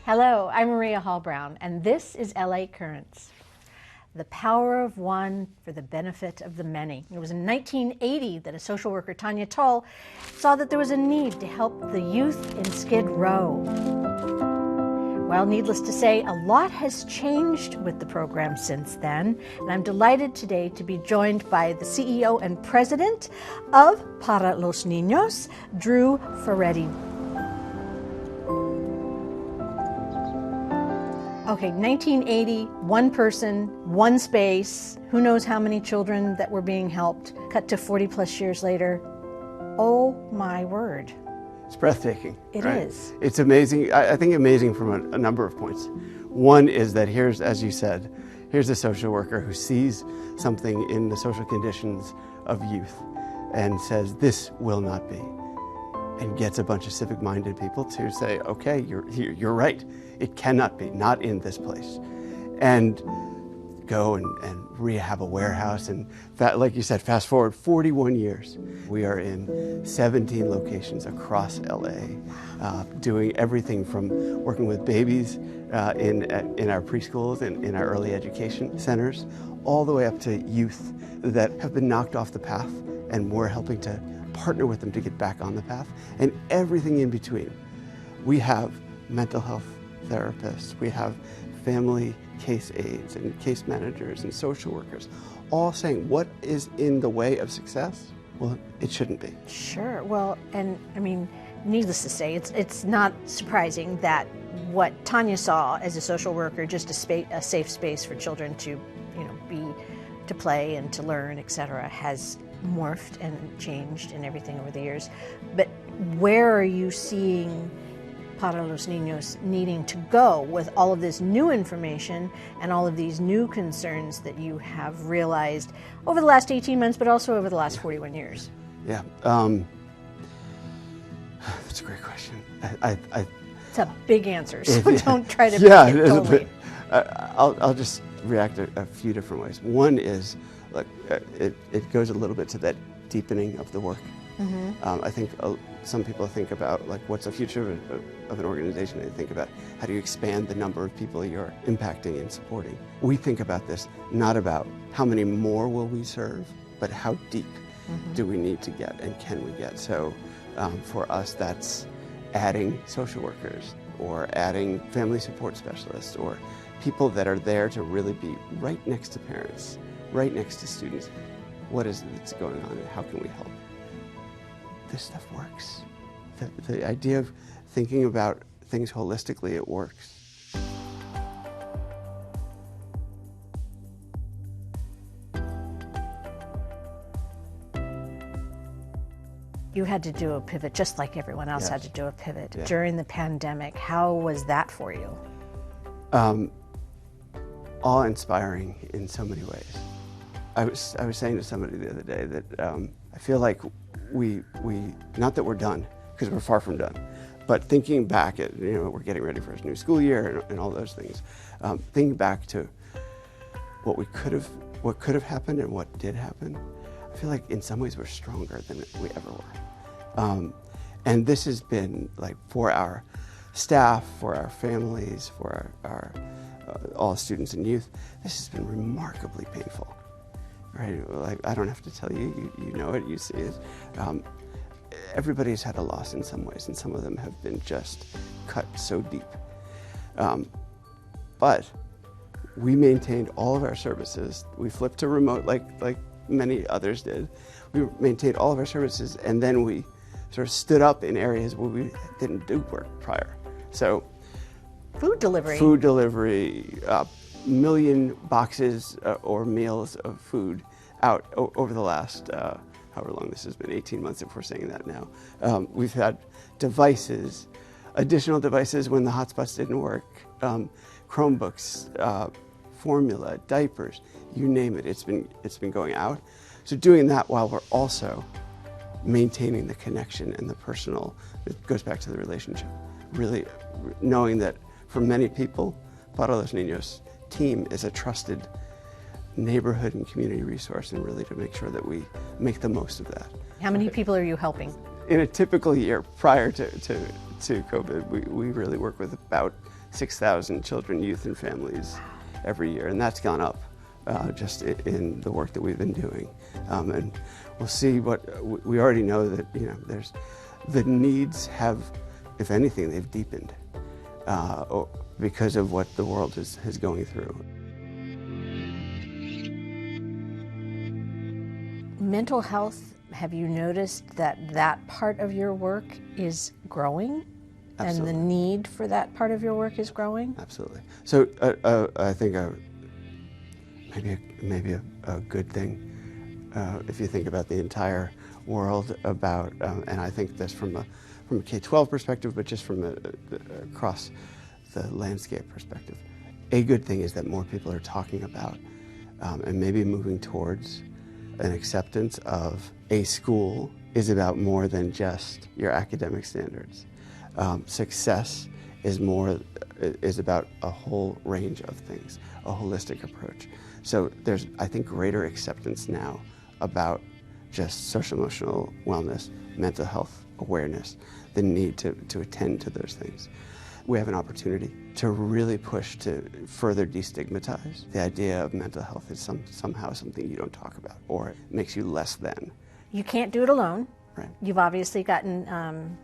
Hello, I'm Maria Hall Brown, and this is LA Currents. The power of one for the benefit of the many. It was in 1980 that a social worker, Tanya Tull, saw that there was a need to help the youth in Skid Row. Well, needless to say, a lot has changed with the program since then, and I'm delighted today to be joined by the CEO and president of Para los Niños, Drew Furedi. Okay, 1980, one person, one space, who knows how many children that were being helped. Cut to 40 plus years later. Oh my word. It's breathtaking. It right? is. It's amazing. I think amazing from a number of points. One is that here's, as you said, here's a social worker who sees something in the social conditions of youth and says, this will not be. And gets a bunch of civic-minded people to say, okay, you're right. It cannot be, not in this place. And go and rehab a warehouse. And like you said, fast forward 41 years. We are in 17 locations across LA, doing everything from working with babies in our preschools and in our early education centers, all the way up to youth that have been knocked off the path, and we're helping to partner with them to get back on the path, and everything in between. We have mental health therapists, we have family case aides and case managers and social workers, all saying what is in the way of success? Well, it shouldn't be. Sure. Well, and I mean, needless to say, it's not surprising that what Tanya saw as a social worker, just a safe space for children to, to play and to learn, etc., has morphed and changed and everything over the years. But where are you seeing Para los Niños needing to go with all of this new information and all of these new concerns that you have realized over the last 18 months, but also over the last 41 years? Yeah, that's a great question. It's a big answer, so don't try to yeah, it totally. I'll just react a few different ways. One is, look, it goes a little bit to that deepening of the work. Mm-hmm. I think some people think about, like, what's the future of an organization? They think about how do you expand the number of people you're impacting and supporting. We think about this not about how many more will we serve, but how deep do we need to get and can we get. So for us, that's adding social workers or adding family support specialists or people that are there to really be right next to parents, right next to students. What is it that's going on and how can we help? This stuff works. The idea of thinking about things holistically, it works. You had to do a pivot just like everyone else had to do a pivot. Yeah. During the pandemic. How was that for you? Awe-inspiring in so many ways. I was saying to somebody the other day that I feel like we not that we're done, because we're far from done, but thinking back at, we're getting ready for a new school year and all those things, thinking back to what could have happened and what did happen, I feel like in some ways we're stronger than we ever were. And this has been, like, for our staff, for our families, for our all students and youth, this has been remarkably painful. Right? Like, I don't have to tell you, you know it, you see it. Everybody's had a loss in some ways, and some of them have been just cut so deep. But we maintained all of our services. We flipped to remote like many others did. We maintained all of our services, and then we sort of stood up in areas where we didn't do work prior. So Food delivery, million boxes or meals of food out over the last, however long this has been, 18 months if we're saying that now. We've had devices, additional devices when the hotspots didn't work, Chromebooks, formula, diapers, you name it, it's been going out. So doing that while we're also maintaining the connection and the personal, it goes back to the relationship. Really knowing that for many people, Para los Niños team is a trusted neighborhood and community resource, and really to make sure that we make the most of that. How many people are you helping? In a typical year prior to COVID, we really work with about 6,000 children, youth, and families every year, and that's gone up just in the work that we've been doing. And we'll see what we already know that there's the needs have, if anything, they've deepened because of what the world is going through. Mental health, have you noticed that part of your work is growing? Absolutely. And the need for that part of your work is growing? Absolutely. So I think maybe a good thing, if you think about the entire world about, and I think this from a K-12 perspective, but just from across the landscape perspective. A good thing is that more people are talking about and maybe moving towards an acceptance of a school is about more than just your academic standards. Success is about a whole range of things, a holistic approach. So there's, I think, greater acceptance now about just social emotional wellness, mental health awareness, the need to attend to those things. We have an opportunity to really push to further destigmatize the idea of mental health is somehow something you don't talk about or it makes you less than. You can't do it alone. Right. You've obviously gotten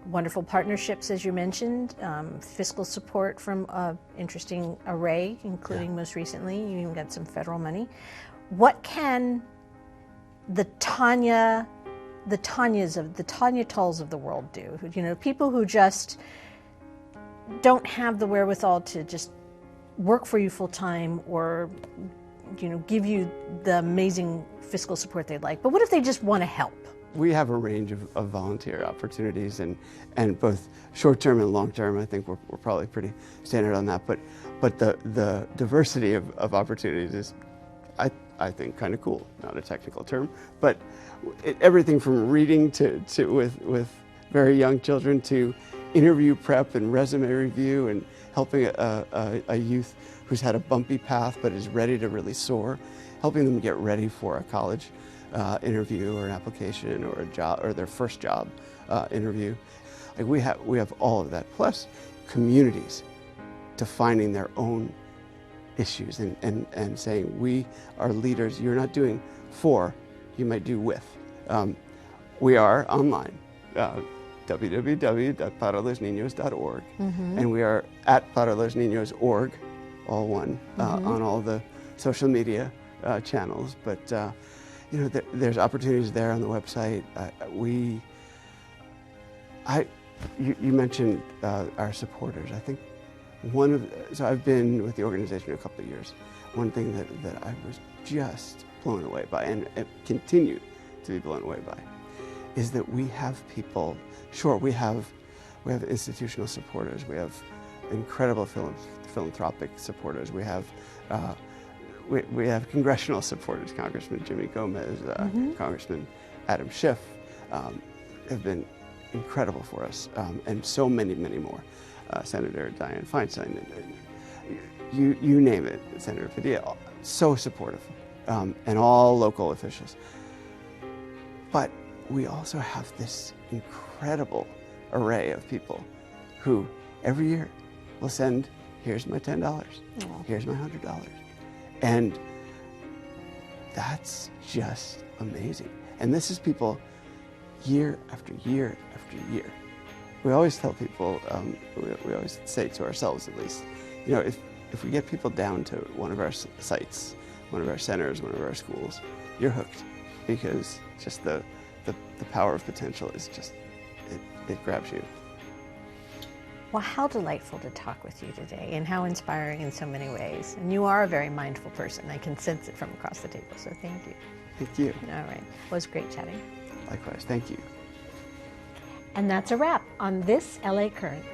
wonderful partnerships, as you mentioned, fiscal support from an interesting array, including most recently, you even got some federal money. What can the Tanya Tulls of the world do? People who just don't have the wherewithal to just work for you full time or give you the amazing fiscal support they'd like. But what if they just want to help? We have a range of volunteer opportunities and both short-term and long-term. I think we're probably pretty standard on that. But the diversity of opportunities is, I think, kind of cool. Not a technical term, but everything from reading to with very young children to interview prep and resume review and helping a youth who's had a bumpy path but is ready to really soar, helping them get ready for a college interview or an application or a job or their first job interview. Like we have all of that, plus communities defining their own issues and saying we are leaders. You're not doing for, you might do with. We are online. www.paralosninos.org, and we are at paralosninos.org, all one, on all the social media channels. But there's opportunities there on the website. You mentioned our supporters. I think so I've been with the organization a couple of years. One thing that I was just blown away by and continue to be blown away by is that we have people. Sure, we have institutional supporters. We have incredible philanthropic supporters. We have congressional supporters. Congressman Jimmy Gomez, Congressman Adam Schiff have been incredible for us, and so many more. Senator Dianne Feinstein, you name it. Senator Padilla, so supportive, and all local officials. But we also have this incredible array of people who every year will send, here's my $10, here's my $100. And that's just amazing. And this is people year after year after year. We always tell people, we always say to ourselves at least, if we get people down to one of our sites, one of our centers, one of our schools, you're hooked, because just the power of potential is just, it grabs you. Well, how delightful to talk with you today, and how inspiring in so many ways. And you are a very mindful person. I can sense it from across the table, so thank you. Thank you. All right. It was great chatting. Likewise. Thank you. And that's a wrap on this LA Currents.